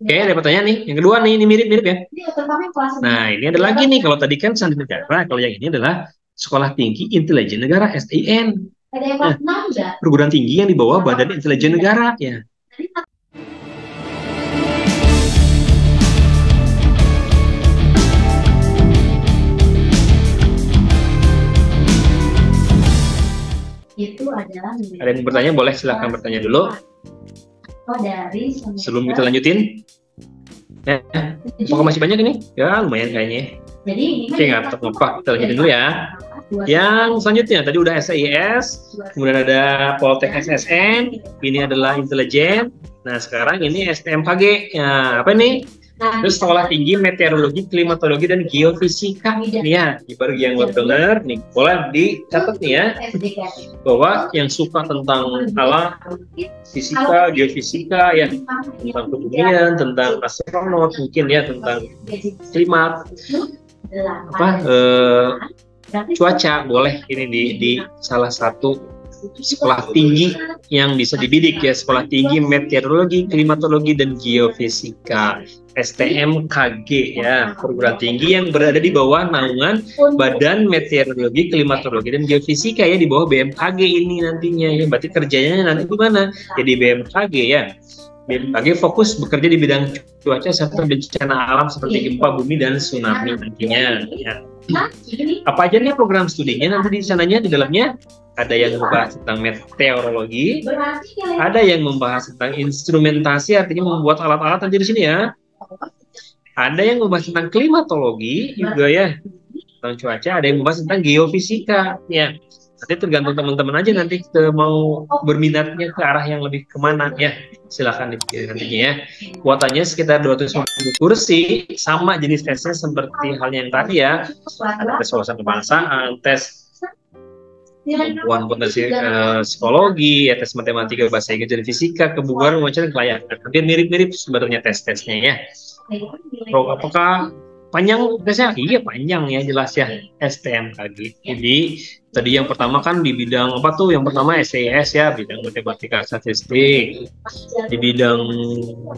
Oke, ada pertanyaan nih. Yang kedua nih, ini mirip-mirip ya. Nah, ini ada lagi nih. Kalau tadi kan Sandi Negara, kalau yang ini adalah Sekolah Tinggi Intelijen Negara (SIN). Nah, perguruan tinggi yang di bawah Badan Intelijen Negara ya. Itu adalah ada yang bertanya, boleh silahkan bertanya dulu. Sebelum kita lanjutin. Ya, apakah masih banyak ini? Ya, lumayan kayaknya. Oke, nggak apa-apa. Kita lanjutin dulu ya. Yang selanjutnya, tadi udah SIS, kemudian ada Poltek SSN, ini adalah intelijen. Nah, sekarang ini STMKG. Ya, apa nih? Terus Sekolah Tinggi Meteorologi, Klimatologi, dan Geofisika. Ini ya, bagi yang baru dengar, nih boleh dicatat nih ya, bahwa yang suka tentang alam, fisika, geofisika, ya, tentang kebumian, tentang astronot, mungkin ya, tentang klimat, cuaca, boleh ini di salah satu sekolah tinggi yang bisa dibidik ya, Sekolah Tinggi Meteorologi, Klimatologi, dan Geofisika (STMKG) ya, perguruan tinggi yang berada di bawah naungan Badan Meteorologi, Klimatologi, dan Geofisika ya, di bawah BMKG ini nantinya ya. Berarti kerjanya nanti gimana? Jadi BMKG ya. BMKG fokus bekerja di bidang cuaca serta bencana alam seperti gempa bumi dan tsunami nantinya ya. Apa aja nih program studinya nanti di sananya, di dalamnya? Ada yang membahas tentang meteorologi, ada yang membahas tentang instrumentasi, artinya membuat alat-alat nanti di sini ya. Ada yang membahas tentang klimatologi juga ya, tentang cuaca. Ada yang membahas tentang geofisika ya. Nanti tergantung teman-teman aja nanti mau berminatnya ke arah yang lebih kemana ya. Silahkan dipilih nantinya ya. Kuotanya sekitar 250 kursi, sama jenis tesnya seperti halnya yang tadi ya. Ada tes wawasan kebangsaan, tes kemampuan potensi psikologi, ya, tes matematika, bahasa Inggris, dan fisika, kebugaran, wawancara, dan kelayakan. Hampir mirip-mirip sebenarnya tes-tesnya ya. Apakah panjang tesnya? Iya, panjang ya, jelas ya, STMKG. Jadi tadi yang pertama kan di bidang apa tuh? Yang pertama SIS ya, bidang matematika statistik. Di bidang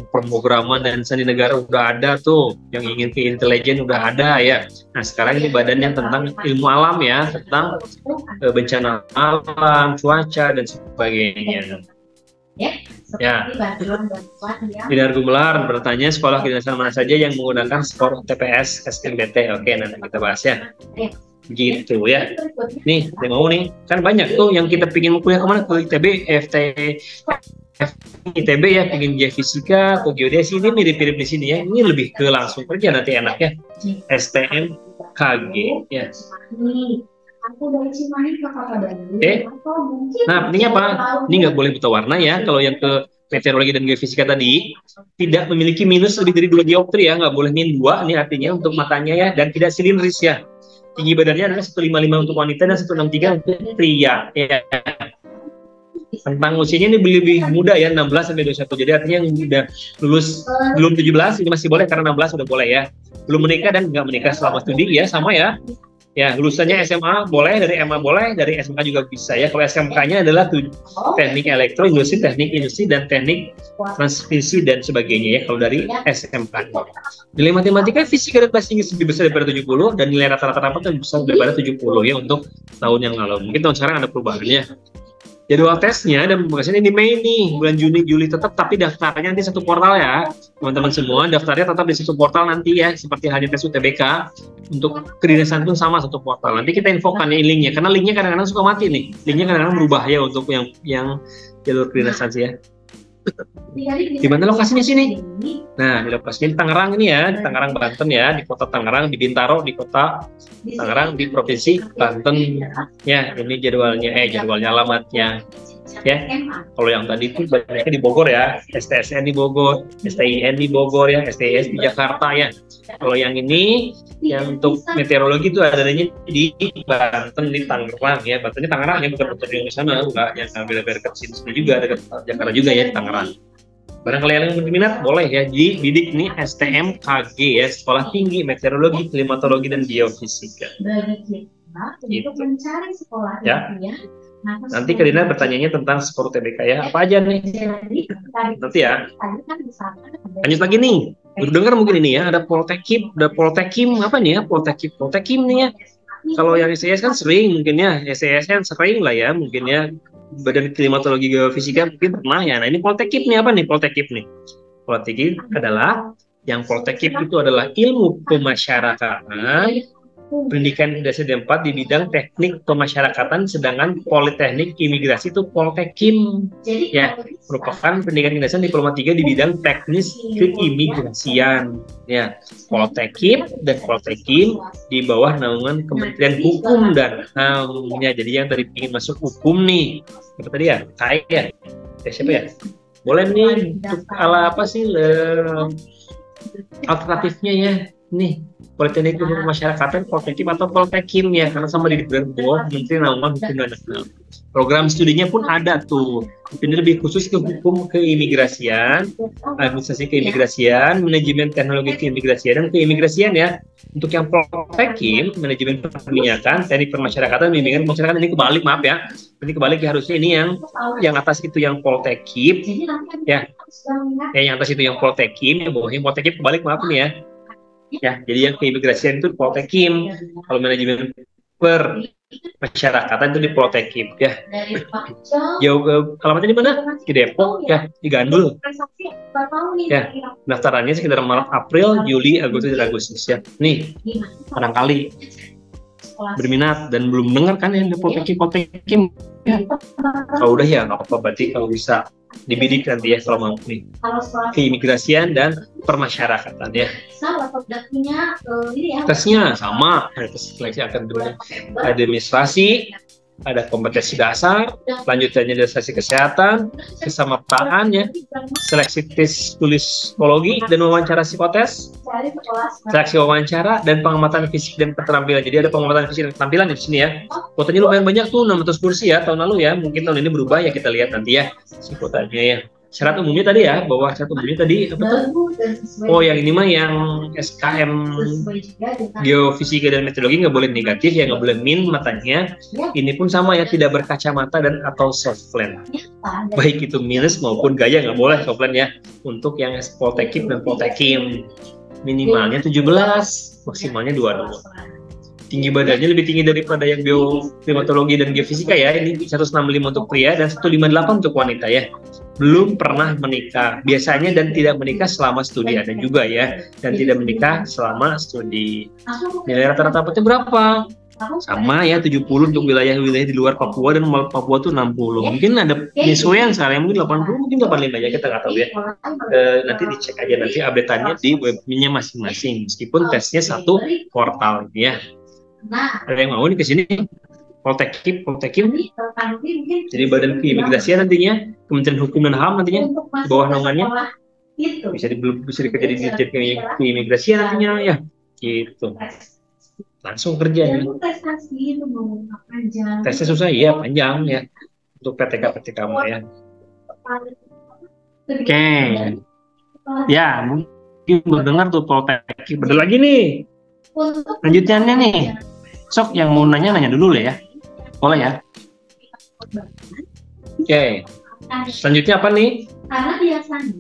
pemrograman dan sandi negara udah ada tuh. Yang ingin ke intelijen udah ada ya. Nah, sekarang ini badannya tentang ilmu alam ya, tentang bencana alam, cuaca, dan sebagainya. Ya, Bidar Gumelar bertanya, sekolah kedinasan mana saja yang menggunakan skor TPS SNBT? Oke, nanti kita bahas ya. Gitu ya. Nih, saya mau nih, kan banyak tuh yang kita pingin kuliah kemana, ke ITB, ITB ya, pingin geofisika, ke geodesi. Ini mirip-mirip di sini ya. Ini lebih ke langsung kerja nanti enak ya. STMKG ya. Oke. Nah, pentingnya apa? Ini nggak boleh buta warna ya. Kalau yang ke meteorologi dan geofisika tadi tidak memiliki minus lebih dari 2 dioptri ya, nggak boleh min 2. Ini artinya untuk matanya ya, dan tidak silindris ya. Tinggi badannya adalah 155 untuk wanita dan 163 untuk pria ya. Tentang usianya ini lebih muda ya, 16 sampai 21. Jadi artinya yang udah lulus belum 17 ini masih boleh, karena 16 udah boleh ya. Belum menikah dan nggak menikah selama studi ya, sama ya. Ya, lulusannya SMA boleh, dari MA boleh, dari SMK juga bisa ya. Kalau SMK-nya adalah teknik elektro, industri, teknik industri, dan teknik transmisi dan sebagainya ya, kalau dari SMK. Nilai matematika, fisika, dan bahasa Inggris lebih besar daripada 70, dan nilai rata-rata rapat lebih besar daripada 70 ya untuk tahun yang lalu. Mungkin tahun sekarang ada perubahannya. Jadwal tesnya dan pembahasannya di Mei nih, bulan Juni, Juli tetap, tapi daftarnya nanti satu portal ya, teman-teman semua. Daftarnya tetap di satu portal nanti ya, seperti halnya tes UTBK. Untuk kedinasan pun sama, satu portal. Nanti kita infokan nih linknya, karena linknya kadang-kadang suka mati nih. Linknya kadang-kadang berubah ya untuk yang jalur kedinasan sih ya. Di mana lokasinya sini? Nah, di lokasinya di Tangerang ini ya, di Tangerang, Banten ya, di kota Tangerang, di Bintaro, di kota Tangerang, di provinsi Banten ya. Ini jadwalnya alamatnya ya. Kalau yang tadi itu banyaknya di Bogor ya, STSN di Bogor, STIN di Bogor ya, STIS di Jakarta ya. Kalau yang ini yang untuk meteorologi itu adanya di Banten, di Tangerang ya. Banten di Tangerang ya, bukan betul yang di sana, enggak, yang beda-beda dekat sini juga, dekat Jakarta juga ya, di Tangerang. Barangkali yang berminat boleh ya di bidik nih STMKG ya, Sekolah Tinggi Meteorologi, Klimatologi, dan Geofisika. Bagi kita untuk mencari sekolah ya. Nanti Karina bertanyanya tentang skor UTBK ya. Apa aja nih? Nanti ya. Lanjut lagi nih. Udah dengar mungkin ini ya, ada Poltekim, apa nih ya? Poltekim nih ya. Kalau yang SES kan sering mungkin ya, SES kan sering lah ya, mungkin ya. Badan Klimatologi Geofisika mungkin pernah ya. Nah ini Poltekim nih, apa nih Poltekim nih? Poltekim adalah, yang Poltekim itu adalah ilmu pemasyarakatan, pendidikan dasar D4 di bidang teknik pemasyarakatan, sedangkan Politeknik Imigrasi itu Poltekim ya, merupakan pendidikan dasar diploma 3 di bidang teknis keimigrasian ya. Poltekim dan Poltekim di bawah naungan Kementerian Hukum dan HAM ya. Jadi yang tadi ingin masuk hukum nih, apa tadi ya, saya siapa ya, boleh nih untuk ala apa sih alternatifnya ya nih, Politeknik Ilmu Pemasyarakatan, Poltekim atau Poltekim ya, karena sama di bawah Kementerian Naungan Hukum dan HAM. Program studinya pun ada tuh. Ini lebih khusus ke hukum keimigrasian, administrasi keimigrasian, manajemen teknologi keimigrasian dan keimigrasian ya. Untuk yang Poltekim, manajemen perminyakan, teknik permasyarakatan, bimbingan masyarakat, ini kebalik, maaf ya. Ini kebalik ya, harusnya ini yang atas itu yang Poltekim ya. Yang atas itu yang Poltekim, yang bawahnya Poltekim, kebalik, maaf nih ya. Ya, jadi yang keimigrasian itu Poltekim, kalau manajemen permasyarakatan itu di Poltekim ya. Jauh alamatnya di mana? Di Depok ya, di Gandul. Ya, daftarannya sekitar Maret, April, Juli, Agustus ya. Nih, barangkali berminat dan belum dengar kan ya Poltekim ya. Kalau udah ya nggak apa-apa, berarti kalau bisa dibidik nanti ya kalau mau nih, keimigrasian dan permasyarakatan ya. Tesnya sama, ada tes seleksi akademik, administrasi, ada kompetensi dasar, lanjutannya ada seleksi kesehatan, kesamaptaan ya, seleksi tes tulis psikologi dan wawancara psikotes, seleksi wawancara dan pengamatan fisik dan keterampilan. Jadi ada pengamatan fisik dan keterampilan di sini ya. Kuotanya lumayan banyak tuh, 600 kursi ya tahun lalu ya. Mungkin tahun ini berubah ya, kita lihat nanti ya si kuotanya ya. Syarat umumnya tadi ya, bahwa syarat umumnya tadi apa tuh? Oh, yang ini mah yang SKM Geofisika dan Meteorologi nggak boleh negatif ya, nggak boleh min matanya. Ini pun sama ya, tidak berkacamata dan atau softland. Baik itu minus maupun gaya nggak boleh softland ya. Untuk yang Poltekim dan Poltekim minimalnya 17, maksimalnya 22. Tinggi badannya lebih tinggi daripada yang bioklimatologi dan geofisika ya. Ini 165 untuk pria dan 158 untuk wanita ya. Belum pernah menikah biasanya dan tidak menikah selama studi, ada juga ya, dan tidak menikah selama studi. Nilai rata-rata dapatnya berapa? Sama ya, 70 untuk wilayah-wilayah di luar Papua, dan Papua tuh 60. Mungkin ada penyesuaian sekarang, mungkin 80, mungkin 85 ya, kita nggak tahu ya. Nanti dicek aja nanti update-nya di webnya masing-masing, meskipun tesnya satu portal ya. Ada yang mau nih ke sini? Poltekim. Jadi badan keimigrasian nantinya, Kementerian Hukum dan HAM nantinya di bawah naungannya. Bisa dikerja di Dirjen Keimigrasian nantinya ya. Gitu. Langsung kerja ya. Tesnya susah ya, panjang ya. Untuk PTK mah ya. Oke. Ya, mungkin mendengar tuh Poltekim. Bener lagi nih. Lanjutannya nih. Sok yang mau nanya dulu lah ya. Boleh ya? Oke. Selanjutnya apa nih?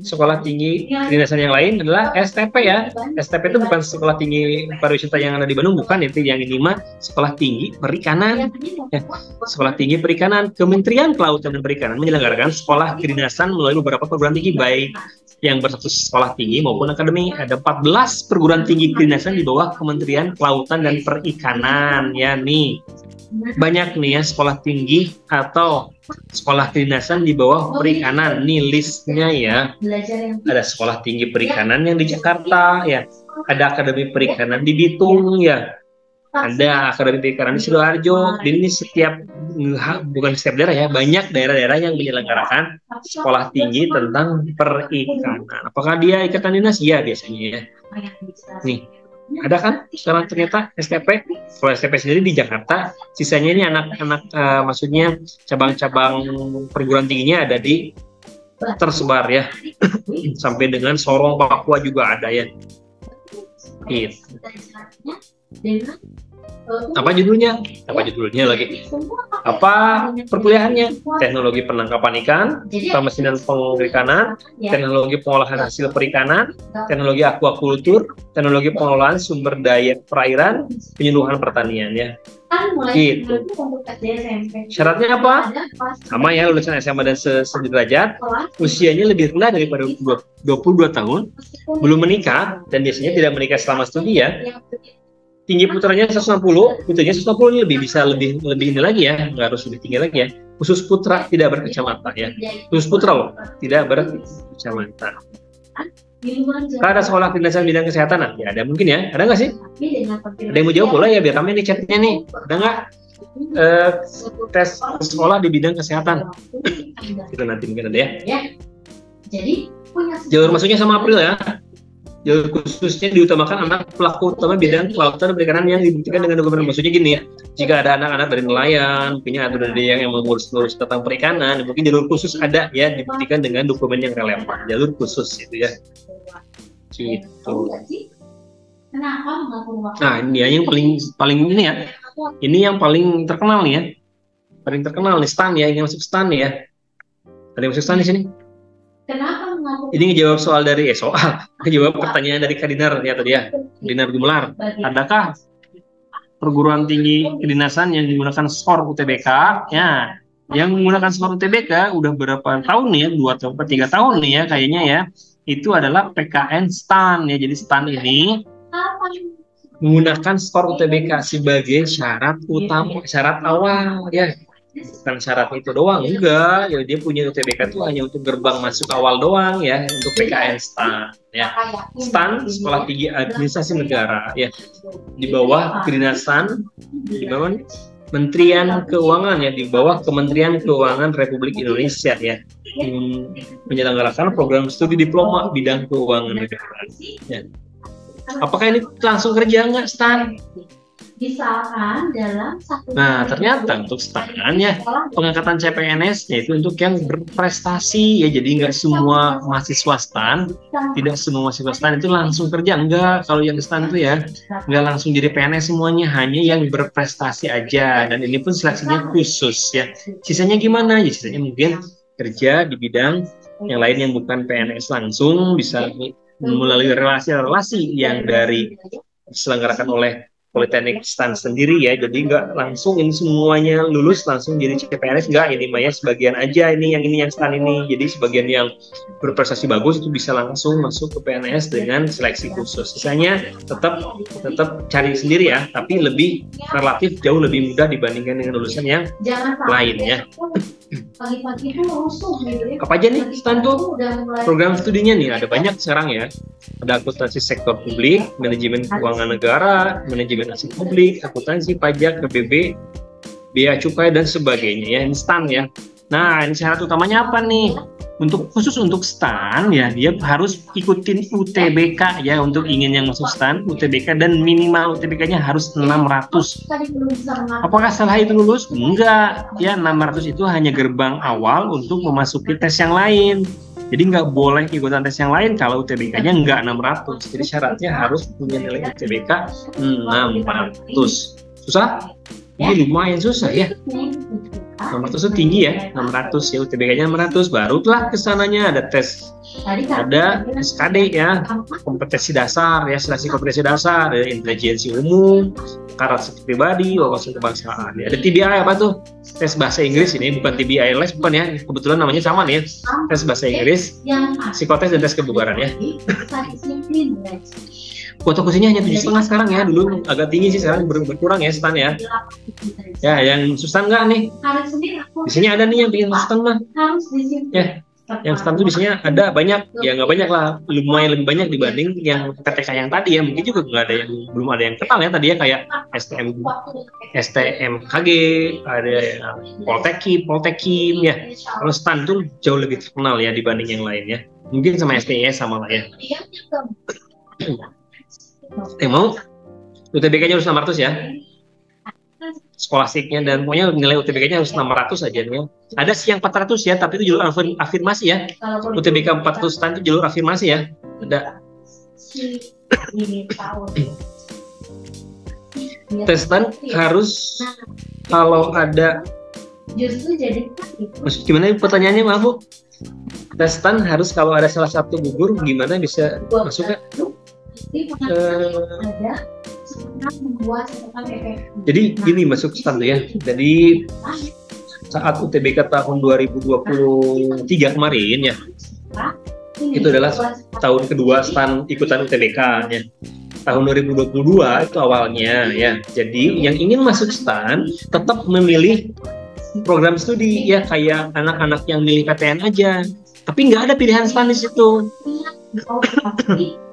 Sekolah tinggi kedinasan yang lain adalah STP ya. STP itu bukan sekolah tinggi pariwisata yang ada di Bandung, bukan. Itu yang ini mah sekolah tinggi perikanan. Ya. Sekolah tinggi perikanan, Kementerian Kelautan dan Perikanan menyelenggarakan sekolah kedinasan melalui beberapa perguruan tinggi, baik yang berstatus sekolah tinggi maupun akademi. Ada 14 perguruan tinggi kedinasan di bawah Kementerian Kelautan dan Perikanan ya nih. Banyak nih ya sekolah tinggi atau sekolah kedinasan di bawah perikanan. Nih listnya ya. Ada sekolah tinggi perikanan yang di Jakarta ya. Ada akademi perikanan di Bitung ya. Ada akademi perikanan di Sidoarjo. Ini bukan setiap daerah ya. Banyak daerah-daerah yang menyelenggarakan sekolah tinggi tentang perikanan. Apakah dia ikatan dinas? Ya biasanya ya. Nih. Ada kan sekarang ternyata STP. Kalau STP sendiri di Jakarta, sisanya ini anak-anak maksudnya cabang-cabang perguruan tingginya ada di tersebar ya. Sampai dengan Sorong, Papua juga ada ya. Gitu. dengan Apa judulnya? Apa judulnya lagi? Apa perkuliahannya? Teknologi penangkapan ikan, pemesinan perikanan, teknologi pengolahan hasil perikanan, teknologi aquaculture, teknologi pengelolaan sumber daya perairan, penyuluhan pertanian ya. Gitu. Syaratnya apa? Sama ya, lulusan SMA dan sederajat, usianya lebih rendah daripada 22 tahun, belum menikah, dan biasanya tidak menikah selama studi ya. Tinggi putranya 160, putrinya 160 ini lebih ini lagi ya, nggak harus lebih tinggi lagi ya. Khusus putra tidak berkacamata ya. Khusus putra loh, tidak berkacamata. Ada sekolah kedinasan bidang kesehatan, nah ya ada mungkin ya, ada nggak sih? Ada yang mau jawab boleh ya, biar ramai nih chatnya nih. Ada nggak tes sekolah di bidang kesehatan? Itu nanti mungkin ada ya. Jalur masuknya sama April ya. Jalur khususnya diutamakan anak pelaku utama bidang kelautan dan perikanan yang dibuktikan dengan dokumen. Maksudnya gini ya, jika ada anak-anak dari nelayan, punya atau dari yang mengurus tentang perikanan, mungkin jalur khusus ada ya, dibuktikan dengan dokumen yang relevan. Jalur khusus itu ya. Gitu. Nah ini ya yang paling ini ya. Ini yang paling terkenal nih ya. Paling terkenal nih STAN ya, yang masuk STAN ya. Ada yang masuk STAN di sini? Ini ngejawab soal dari soal, ngejawab pertanyaan dari Kadinar ya tadi ya, Kadinar Gumelar. Adakah perguruan tinggi kedinasan yang menggunakan skor UTBK? Ya, yang menggunakan skor UTBK udah berapa tahun nih ya, 2 atau 3 tahun nih ya kayaknya ya. Itu adalah PKN STAN ya. Jadi STAN ini menggunakan skor UTBK sebagai syarat utama, syarat awal ya. Bukan syarat itu doang, enggak ya, dia punya UTBK itu hanya untuk gerbang masuk awal doang ya, untuk PKN STAN ya. STAN Sekolah Tinggi Administrasi Negara ya, di bawah kedinasan, di bawah Kementerian Keuangan ya, di bawah Kementerian Keuangan Republik Indonesia ya, menyelenggarakan program studi diploma bidang keuangan negara ya. Apakah ini langsung kerja enggak STAN? Misalkan dalam satu. Nah, ternyata untuk STAN ya, pengangkatan CPNS-nya itu untuk yang berprestasi ya, jadi nggak semua mahasiswa STAN, tidak semua mahasiswa STAN itu langsung kerja, enggak. Kalau yang STAN itu ya, nggak langsung jadi PNS semuanya, hanya yang berprestasi aja, dan ini pun seleksinya khusus ya. Sisanya gimana? Ya, sisanya mungkin kerja di bidang yang lain yang bukan PNS langsung, bisa melalui relasi-relasi yang diselenggarakan oleh Politeknik STAN sendiri ya, jadi nggak langsung ini semuanya lulus langsung jadi CPNS, nggak, ini mah ya sebagian aja, ini yang STAN ini, jadi sebagian yang berprestasi bagus itu bisa langsung masuk ke PNS dengan seleksi khusus. Sisanya tetap cari sendiri ya, tapi lebih relatif jauh lebih mudah dibandingkan dengan lulusan yang lain ya. Apa aja nih STAN tuh program studinya nih, ada banyak sekarang ya. Ada akuntansi sektor publik, manajemen keuangan negara, manajemen aset publik, akuntansi pajak, PBB, bea cukai dan sebagainya ya, STAN ya. Nah, ini syarat utamanya apa nih? Khusus untuk STAN ya, dia harus ikutin UTBK ya, untuk ingin yang masuk STAN UTBK, dan minimal UTBK-nya harus 600. Apakah setelah itu lulus? Enggak ya, 600 itu hanya gerbang awal untuk memasuki tes yang lain. Jadi nggak boleh ikutan tes yang lain kalau UTBK-nya nggak 600. Jadi syaratnya harus punya nilai UTBK 600. Susah? Ini lumayan susah ya. 600 itu tinggi ya, 600 ya, UTBK-nya 600, barulah kesananya ada tes, ada SKD ya, kompetensi dasar ya, seleksi kompetensi dasar, ada intelijensi umum, karakteristik pribadi, wawasan kebangsaan ya. Ada TBI apa tuh? Tes bahasa Inggris, ini bukan TBI les, bukan ya, kebetulan namanya sama nih ya, tes bahasa Inggris, psikotes dan tes kebugaran ya. Kuota kursinya hanya 7,5 sekarang ya, dulu agak tinggi sih, sekarang berkurang ya STAN ya. Ya, yang STAN nggak nih? Di sini ada nih yang bikin STAN mah. Ya, yang STAN tuh biasanya ada banyak, ya nggak banyak lah, lumayan lebih banyak dibanding yang PTK yang tadi ya. Mungkin juga nggak ada yang, belum ada yang kenal ya tadi ya, kayak STMKG, ada Poltekim ya. Kalau STAN tuh jauh lebih terkenal ya dibanding yang lain ya. Mungkin sama STS sama lah ya. Mau UTBK-nya harus 600 ya, skolastiknya, dan pokoknya nilai UTBK-nya harus 600 aja nih. Ada sih yang 400 ya, tapi itu jalur afirmasi ya. UTBK 400 STAN itu jalur afirmasi ya. Ada. tes STAN harus kalau ada justru jadi maksud gimana pertanyaannya, maaf Bu? Tes STAN harus kalau ada salah satu gugur gimana bisa masuk Kak? Jadi gini masuk STAN tuh ya. Jadi saat UTBK tahun 2023 kemarin ya, itu adalah tahun kedua STAN ikutan UTBK ya. Tahun 2022 itu awalnya ya. Jadi yang ingin masuk STAN tetap memilih program studi ya, kayak anak-anak yang milih PTN aja. Tapi nggak ada pilihan STAN di situ.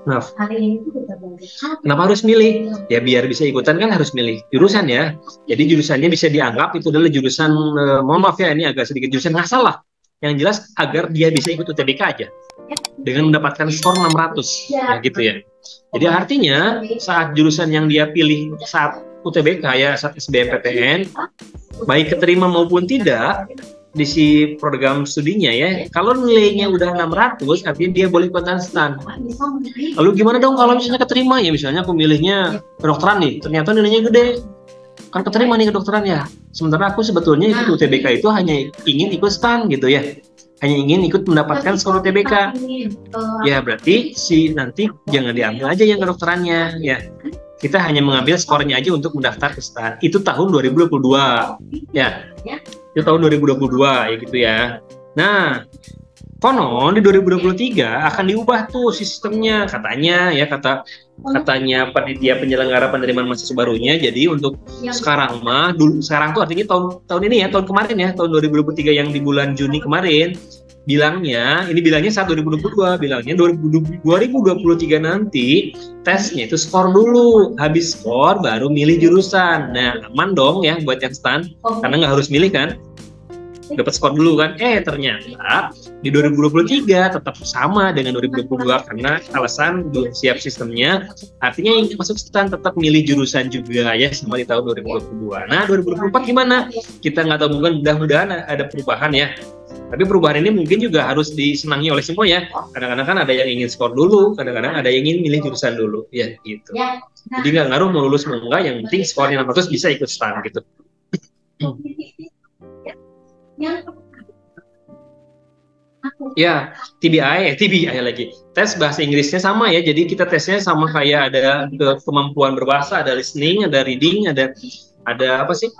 Maaf. Kenapa harus milih? Ya biar bisa ikutan kan harus milih jurusan ya. Jadi jurusannya bisa dianggap itu adalah jurusan, mohon maaf ya ini agak sedikit jurusan ngasal lah. Yang jelas agar dia bisa ikut UTBK aja dengan mendapatkan skor 600 ya gitu ya. Jadi artinya saat jurusan yang dia pilih saat UTBK ya, saat SBMPTN, baik keterima maupun tidak di si program studinya ya, kalau nilainya udah 600 artinya dia boleh ikutan STAN. Lalu gimana dong kalau misalnya keterima ya, misalnya aku milihnya kedokteran nih, ternyata nilainya gede, kan keterima nih kedokteran ya, sementara aku sebetulnya ikut UTBK itu hanya ingin ikut STAN gitu ya, hanya ingin ikut mendapatkan skor UTBK ya, berarti si nanti jangan diambil aja yang kedokterannya ya, kita hanya mengambil skornya aja untuk mendaftar ke STAN. Itu tahun 2022 ya, itu tahun 2022 ya gitu ya. Nah konon di 2023 akan diubah tuh sistemnya katanya ya, katanya panitia penyelenggara penerimaan mahasiswa barunya. Jadi untuk sekarang mah dulu, sekarang tuh artinya tahun ini ya, tahun kemarin ya, tahun 2023 yang di bulan Juni kemarin bilangnya saat 2022 bilangnya 2023 nanti tesnya itu skor dulu, habis skor baru milih jurusan. Nah aman dong ya buat yang STAN karena nggak harus milih kan, dapat skor dulu kan. Ternyata di 2023 tetap sama dengan 2022 karena alasan belum siap sistemnya. Artinya yang masuk STAN tetap milih jurusan juga ya, sama di tahun 2022. Nah 2024 gimana? Kita nggak tahu, mungkin mudah-mudahan ada perubahan ya. Tapi perubahan ini mungkin juga harus disenangi oleh semua ya. Kadang-kadang kan ada yang ingin skor dulu, kadang-kadang ada yang ingin milih jurusan dulu ya gitu. Jadi nggak ngaruh mau lulus mau enggak, yang penting skornya 600 bisa ikut STAN gitu. Ya, TBI lagi. Tes bahasa Inggrisnya sama ya. Jadi kita tesnya sama kayak ada kemampuan berbahasa, ada listening, ada reading, ada apa sih?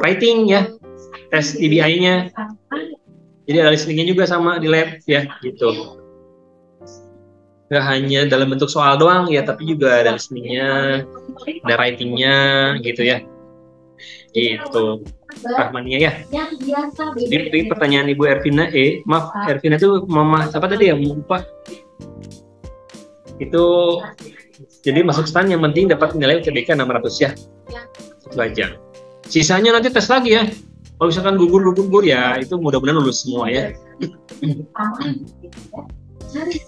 Writing ya. Tes TBI-nya. Jadi ada listening-nya juga sama di lab ya, gitu. Nggak hanya dalam bentuk soal doang ya, tapi juga ada listening-nya, ada writing-nya gitu ya. Gitu. Rahmania ya. Jadi pertanyaan Ibu Ervina, maaf Ervina itu mama apa tadi ya, lupa. Itu jadi masuk STAN yang penting dapat nilai UTBK 600 ya. Itu aja. Sisanya nanti tes lagi ya. Kalau misalkan gugur ya itu mudah-mudahan lulus semua ya.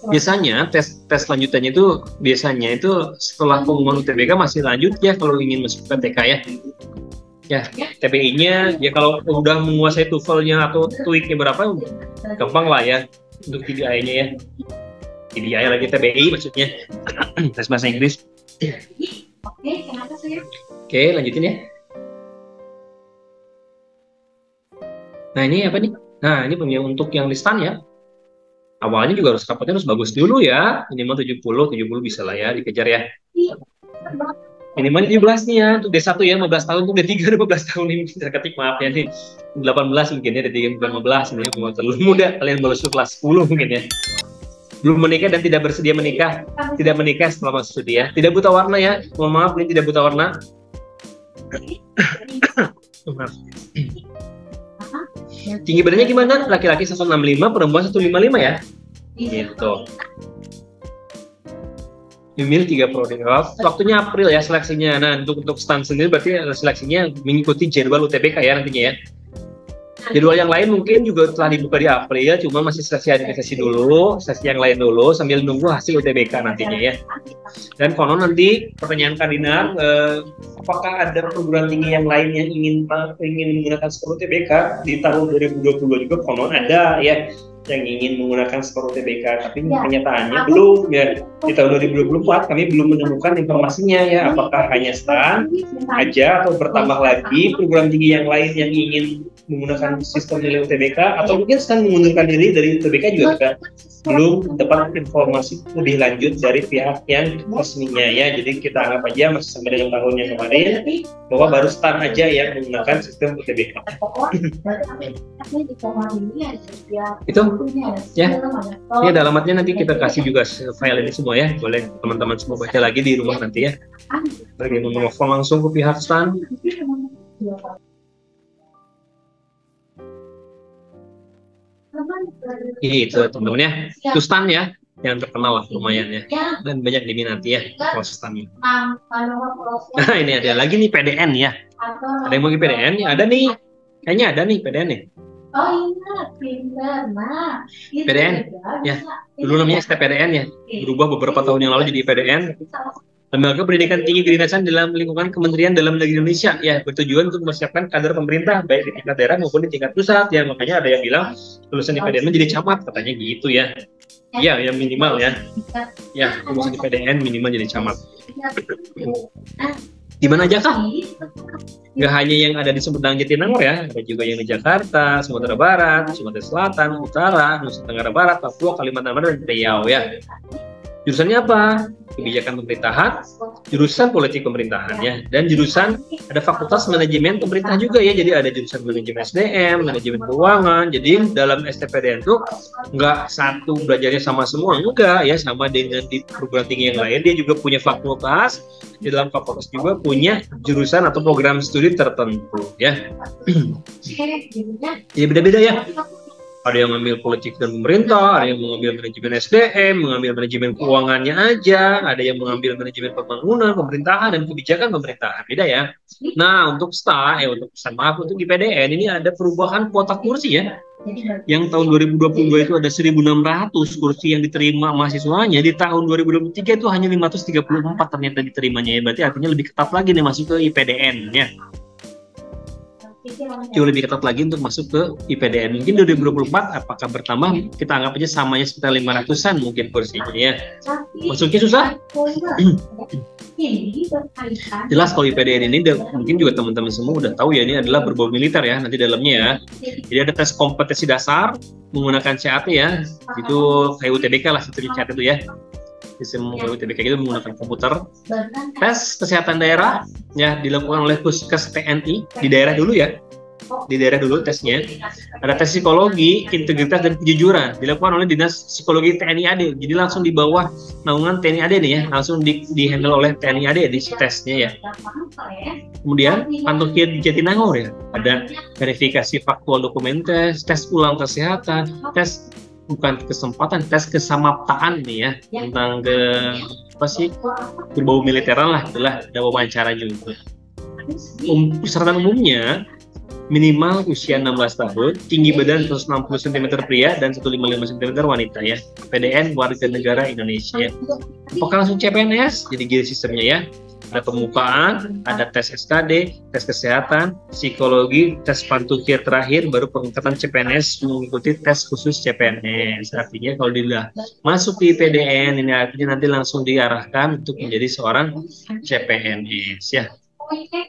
Biasanya tes lanjutannya itu biasanya itu setelah pengumuman UTBK masih lanjut ya kalau ingin masuk PTK ya. Ya, TBI-nya ya kalau udah menguasai TOEFL-nya atau TOEIC-nya berapa gampang lah ya untuk TBI-nya ya. TBI lagi TBI maksudnya. Tes bahasa Inggris. Oke, lanjutin ya. Nah ini apa nih? Nah ini untuk yang di STAN ya. Awalnya juga harus rapotnya harus bagus dulu ya. Minimal 70 bisa lah ya, dikejar ya. Minimal 17 nih ya, untuk D1 ya, 15 tahun, untuk D3 15 tahun ini kita ketik, maaf ya nih 18 mungkin ya, D3 bukan 15 ini ya, terlalu muda, kalian baru masuk kelas 10 mungkin ya. Belum menikah dan tidak bersedia menikah, tidak menikah setelah masuk studi ya. Tidak buta warna ya, mohon maaf ini tidak buta warna. Maaf. Tinggi badannya gimana? Laki-laki 165, perempuan 155 ya. Gitu. Email 3 prodi. Waktunya April ya seleksinya. Nah, untuk STAN sendiri berarti seleksinya mengikuti jadwal UTBK ya nantinya ya. Jadwal yang lain mungkin juga telah dibuka di April, cuma masih seleksi administrasi dulu, seleksi yang lain dulu sambil nunggu hasil UTBK nantinya ya. Dan konon nanti pertanyaan kardinal, apakah ada perguruan tinggi yang lain yang ingin menggunakan skor UTBK di tahun 2022 juga konon ada ya. yang ingin menggunakan skor UTBK, tapi kenyataannya belum ya. Di tahun 2024 kami belum menemukan informasinya ya, apakah hanya STAN aja atau bertambah lagi perguruan tinggi yang lain yang ingin menggunakan sistem nilai UTBK, atau mungkin STAN mengundurkan diri dari UTBK juga kita belum dapat informasi lebih lanjut dari pihak yang resminya ya. Jadi kita anggap aja masih sampai dengan tahun yang kemarin bahwa baru STAN aja yang menggunakan sistem UTBK. Itu ya, ini ada alamatnya, nanti kita kasih juga file ini semua ya, boleh teman-teman semua baca lagi di rumah nanti ya. Bagi menelpon langsung ke pihak STAN. Itu teman-teman ya, itu STAN ya, yang terkenal lah lumayan ya, dan banyak diminati ya kalau STAN. Nah ini ada lagi nih PDN ya, ada yang mau PDN ya, ada nih, kayaknya ada nih PDN nih. Oh iya, pintar. Nah, PDN ya, dulu namanya STPDN ya, berubah beberapa tahun yang lalu jadi PDN, Lembaga Pendidikan Tinggi Kedinasan dalam lingkungan Kementerian Dalam Negeri Indonesia ya, bertujuan untuk mempersiapkan kader pemerintah baik di tingkat daerah maupun di tingkat pusat ya. Makanya ada yang bilang lulusan di PDN menjadi camat, katanya gitu ya. Iya, yang minimal ya. Ya, lulusan di PDN minimal jadi camat. Di mana aja kah? Nggak hanya yang ada di Sumedang Jatinangor ya, ada juga yang di Jakarta, Sumatera Barat, Sumatera Selatan, Utara, Nusa Tenggara Barat, Papua, Kalimantan Barat, dan Riau ya. Jurusannya apa? Kebijakan pemerintahan, jurusan politik pemerintahan ya, dan jurusan ada fakultas manajemen pemerintah juga ya. Jadi ada jurusan manajemen SDM, manajemen keuangan. Jadi dalam STPDN itu nggak satu belajarnya sama semua, enggak ya, sama dengan di perguruan tinggi yang lain. Dia juga punya fakultas, di dalam fakultas juga punya jurusan atau program studi tertentu ya. Jadi beda-beda ya. Ada yang mengambil politik dan pemerintah, ada yang mengambil manajemen SDM, mengambil manajemen keuangannya aja, ada yang mengambil manajemen pembangunan, pemerintahan, dan kebijakan pemerintahan. Beda ya. Nah, untuk untuk di PDN ini ada perubahan kuota kursi ya. Yang tahun 2022 itu ada 1.600 kursi yang diterima mahasiswanya. Di tahun 2023 itu hanya 534 ternyata diterimanya ya. Berarti artinya lebih ketat lagi nih masuk ke IPDN ya. Jauh lebih ketat lagi untuk masuk ke IPDN. Mungkin 2024 apakah bertambah, kita anggap aja samanya sekitar 500-an mungkin kursinya ya. Masuknya susah? Jelas kalau IPDN ini mungkin juga teman-teman semua udah tahu ya, ini adalah berbau militer ya nanti dalamnya ya. Jadi ada tes kompetensi dasar menggunakan CAT ya, itu kayak UTBK lah sistem CAT itu ya. Sistem UTBK itu menggunakan komputer. Tes kesehatan daerah ya dilakukan oleh Puskes TNI di daerah dulu ya. Di daerah dulu tesnya. Ada tes psikologi, integritas dan kejujuran dilakukan oleh Dinas Psikologi TNI AD. Jadi langsung di bawah naungan TNI AD nih ya, langsung di-handle oleh TNI AD di tesnya ya. Kemudian Pantukir di Jatinangor ya, ada verifikasi faktual dokumen tes ulang kesehatan, tes kesamaptaan nih ya, tentang berbau militeran lah, itulah ada wawancara juga. Persyaratan umumnya minimal usia 16 tahun, tinggi badan 160 cm pria dan 155 cm wanita ya. PDN warga negara Indonesia. Apakah langsung CPNS? Jadi gini sistemnya ya. Ada pembukaan, ada tes SKD, tes kesehatan, psikologi, tes pantukir terakhir, baru pengangkatan CPNS mengikuti tes khusus CPNS. Artinya kalau dia masuk di PDN, ini artinya nanti langsung diarahkan untuk menjadi seorang CPNS ya.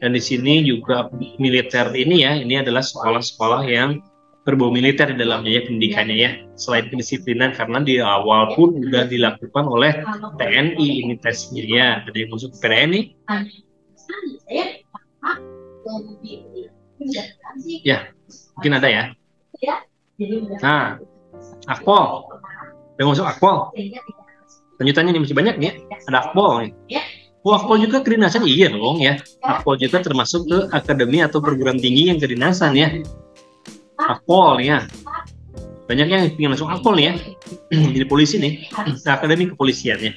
Dan di sini juga militer ini ya, ini adalah sekolah-sekolah yang berbau militer di dalamnya ya pendidikannya ya. Selain kedisiplinan karena di awal pun sudah dilakukan oleh TNI ini tesnya ya. Ada yang masuk ke PDN nih? Ya, mungkin ada ya. Nah, Akpol. Ada masuk Akpol. Lanjutannya ini masih banyak nih. Ada Akpol nih. Oh, Akpol juga kedinasan, iya dong ya. Akpol juga termasuk ke akademi atau perguruan tinggi yang kedinasan ya. Akpol ya. Banyak yang ingin langsung Akpol nih ya. Jadi polisi nih. Akademi kepolisian ya.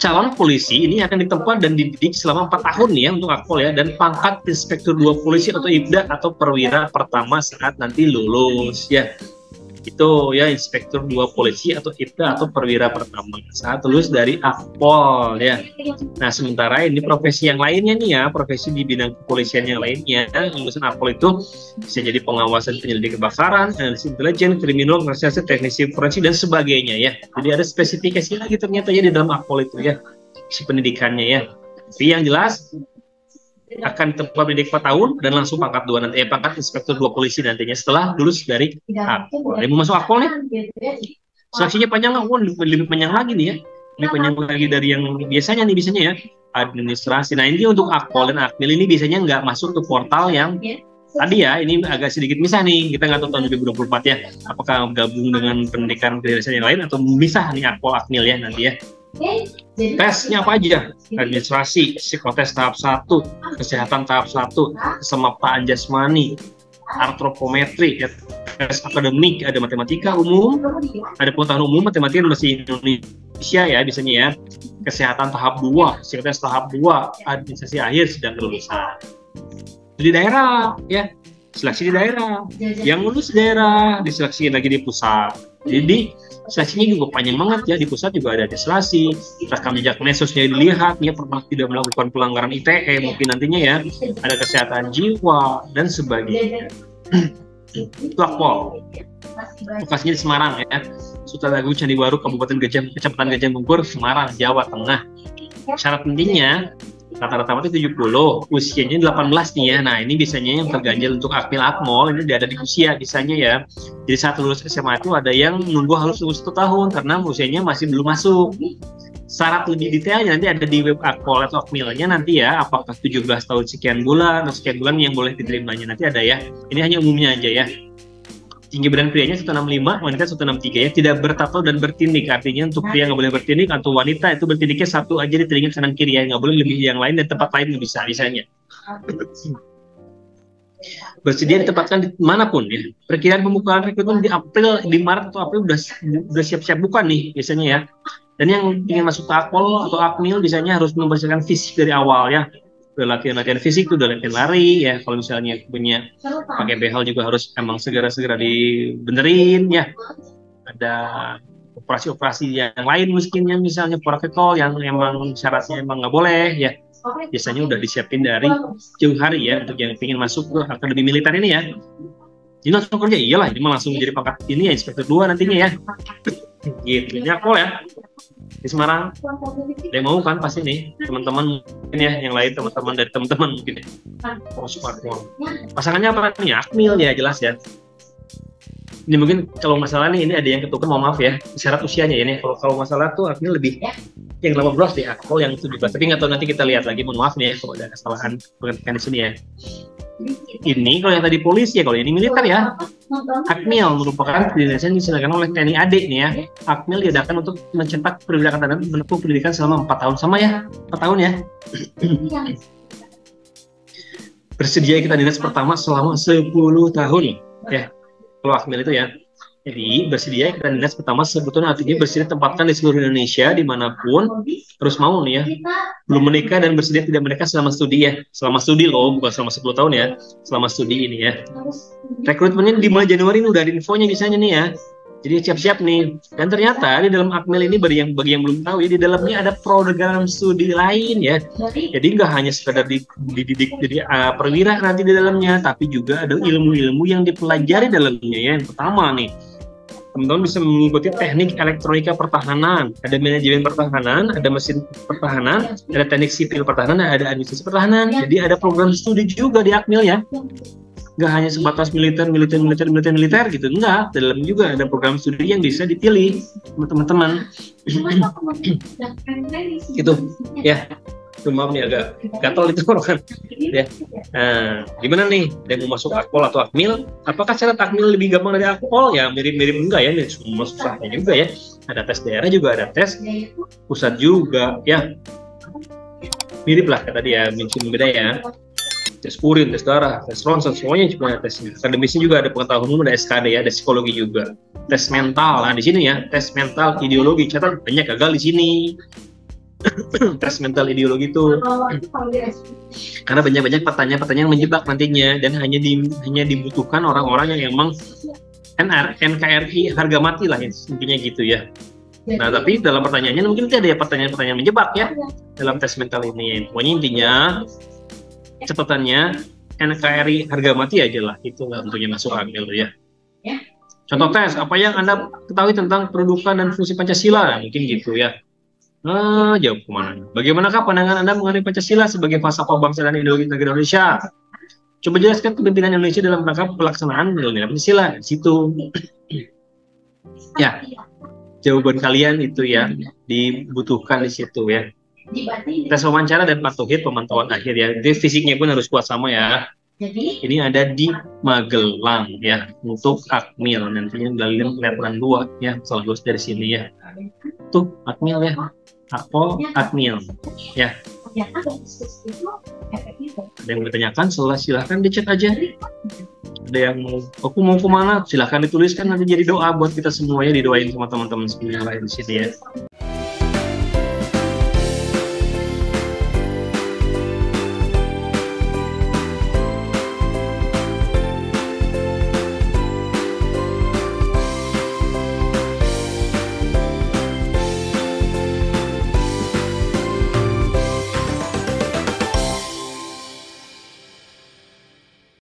Calon polisi ini akan ditempa dan dididik selama 4 tahun nih ya untuk Akpol ya, dan pangkat Inspektur 2 Polisi atau IPDA atau perwira pertama saat nanti lulus ya. Itu ya Inspektur 2 Polisi atau IPTA atau perwira pertama saat lulus dari Akpol ya. Nah sementara ini profesi yang lainnya nih ya, profesi di bidang kepolisian yang lainnya, lulusan Akpol itu bisa jadi pengawasan penyelidik kebakaran, analis intelijen, kriminolog, reserse, teknisi forensik dan sebagainya ya. Jadi ada spesifikasi lagi ternyata ya di dalam Akpol itu ya, si pendidikannya ya. Tapi yang jelas akan tempat pendidik 4 tahun dan langsung pangkat 2 nanti, pangkat Inspektur 2 Polisi nantinya setelah lulus dari Akpol. Mau masuk Akpol nih, seleksinya panjang lah, lebih panjang lagi nih ya, lebih panjang lagi dari yang biasanya ya, administrasi. Nah ini untuk Akpol dan Akmil ini biasanya nggak masuk ke portal yang tadi ya, ini agak sedikit misah nih, kita nggak tahu tahun 2024 ya, apakah gabung dengan pendidikan kedinasan yang lain atau misah nih Akpol Akmil ya nanti ya. Tesnya apa aja? Administrasi, psikotes tahap 1, kesehatan tahap 1, kesemaptaan jasmani, antropometri, ya, tes akademik, ada matematika umum, ada pengetahuan umum, matematika dan bahasa Indonesia ya biasanya ya. Kesehatan tahap 2, psikotes tahap 2, administrasi akhir sedang kelulusan. Di daerah ya, seleksi di daerah. Yang lulus daerah diseleksi lagi di pusat. Jadi seleksinya juga panjang banget ya, di pusat juga ada administrasi, rekam jejak medsosnya dilihat, dia pernah tidak melakukan pelanggaran ITE mungkin nantinya ya, ada kesehatan jiwa dan sebagainya. Itu Akpol. Lokasinya di Semarang ya, Sutaraga Candi Baru, Kabupaten Kecamatan Gajah Mungkur, Semarang, Jawa Tengah. Syarat pentingnya rata-rata itu 70, usianya 18 nih ya. Nah ini biasanya yang terganjal untuk Akmil Akmol ini ada di usia biasanya ya. Jadi saat lulus SMA itu ada yang nunggu harus lulus 1 tahun karena usianya masih belum masuk. Syarat lebih detailnya nanti ada di web Akpol atau Akmilnya nanti ya, apakah 17 tahun sekian bulan atau sekian bulan yang boleh diterimanya nanti ada ya. Ini hanya umumnya aja ya. Tinggi badan prianya 165, wanita 163 ya, tidak bertato dan bertindik. Artinya untuk pria nggak boleh bertindik, atau wanita itu bertindiknya 1 aja di telinga kanan kiri ya, nggak boleh lebih yang lain dan tempat lain nggak bisa misalnya. Bersedia ditempatkan di manapun ya. Perkiraan pembukaan rekrutmen di Maret atau April udah siap-siap buka nih biasanya ya. Dan yang ingin masuk ke Akpol atau Akmil biasanya harus mempersiapkan fisik dari awal ya. Latihan fisik itu udah latihan lari ya, kalau misalnya punya pakai behel juga harus emang segera dibenerin ya. Ada operasi-operasi yang lain mungkinnya, misalnya protokol yang emang syaratnya emang nggak boleh ya, biasanya udah disiapin dari jauh hari ya untuk yang ingin masuk ke akademi militer ini ya. Ini langsung kerja, iyalah ini langsung menjadi pangkat ini ya, Inspektur 2 nantinya ya. Gitu, ini Akpol ya di Semarang. Ada yang mau kan pasti nih teman-teman mungkin ya, yang lain teman-teman dari teman-teman mungkin ya. Masuk Akpol. Pasangannya apa nih? Akmil ya jelas ya. Ini mungkin kalau masalah nih, ini ada yang ketukar, mohon maaf ya, syarat usianya ya nih. Kalau masalah tuh Akmil lebih yang 18 deh, Akpol yang 17. Tapi nggak tahu, nanti kita lihat lagi, mohon maaf nih ya kalau ada kesalahan pengertian di sini ya. Ini kalau yang tadi polisi ya, kalau ini militer ya. Akmil merupakan kedinasan yang diselenggarakan oleh TNI AD nih ya. Akmil diadakan untuk mencetak perwira angkatan darat menempuh pendidikan selama 4 tahun, sama ya, 4 tahun ya. Bersedia kita dinas pertama selama 10 tahun ya. Kalau Akmil itu ya. Jadi bersedia kita dinas pertama sebetulnya artinya bersedia tempatkan di seluruh Indonesia dimanapun, terus mau nih ya, belum menikah dan bersedia tidak menikah selama studi ya, selama studi loh, bukan selama 10 tahun ya, selama studi ini ya. Rekrutmennya di mulai Januari ini udah ada infonya misalnya nih ya, jadi siap-siap nih. Dan ternyata di dalam Akmil ini bagi yang belum tahu ya, di dalamnya ada program studi lain ya, jadi nggak hanya sekadar dididik jadi perwira nanti di dalamnya, tapi juga ada ilmu-ilmu yang dipelajari dalamnya ya. Yang pertama nih, teman-teman bisa mengikuti teknik elektronika pertahanan, ada manajemen pertahanan, ada mesin pertahanan, ada teknik sipil pertahanan, ada administrasi pertahanan. Jadi ada program studi juga di Akmil ya. Nggak hanya sebatas militer gitu, enggak. Dalam juga ada program studi yang bisa dipilih teman-teman. Gitu ya. Maaf nih agak gatel itu kan ya. Nah, gimana nih yang mau masuk Akpol atau Akmil? Apakah syarat Akmil lebih gampang dari Akpol? Ya mirip-mirip enggak ya, semua susahnya juga ya. Ada tes daerah juga, ada tes pusat juga ya. Mirip lah kayak tadi ya, mungkin beda ya. Tes urin, tes darah, tes ronsen, semuanya cuma tesnya. Akademisnya juga ada pengetahuan umum, ada SKD ya, ada psikologi juga. Tes mental, nah di sini ya, tes mental ideologi, catat banyak gagal di sini. Tes mental ideologi itu karena banyak pertanyaan-pertanyaan menjebak nantinya, dan hanya dibutuhkan orang-orang yang emang NKRI harga mati lah intinya gitu ya. Nah, tapi dalam pertanyaannya mungkin ada ya pertanyaan-pertanyaan menjebak ya dalam tes mental ini. Pokoknya intinya catatannya NKRI harga mati aja lah, itu nggak tentunya masuk akal ya. Contoh tes, apa yang Anda ketahui tentang kedudukan dan fungsi Pancasila? Mungkin gitu ya. Nah, jawab kemana? Bagaimanakah pandangan Anda mengenai Pancasila sebagai falsafah bangsa dan ideologi negara Indonesia? Coba jelaskan kepemimpinan Indonesia dalam rangka pelaksanaan nilai-nilai Pancasila. Di situ. Ya, jawaban kalian itu ya dibutuhkan di situ ya. Tes wawancara dan patuhid pemantauan akhir ya. Jadi fisiknya pun harus kuat sama ya. Ini ada di Magelang ya untuk Akmil, nantinya dalilin kelihatan 2 ya, selebus dari sini ya. Tuh Akmil ya. Akmil ya. Ada yang bertanyakan, silahkan di chat aja. Ada yang mau, aku mau kemana? Silahkan dituliskan, nanti jadi doa buat kita semua ya, didoain sama teman-teman semua yang lain di sini ya.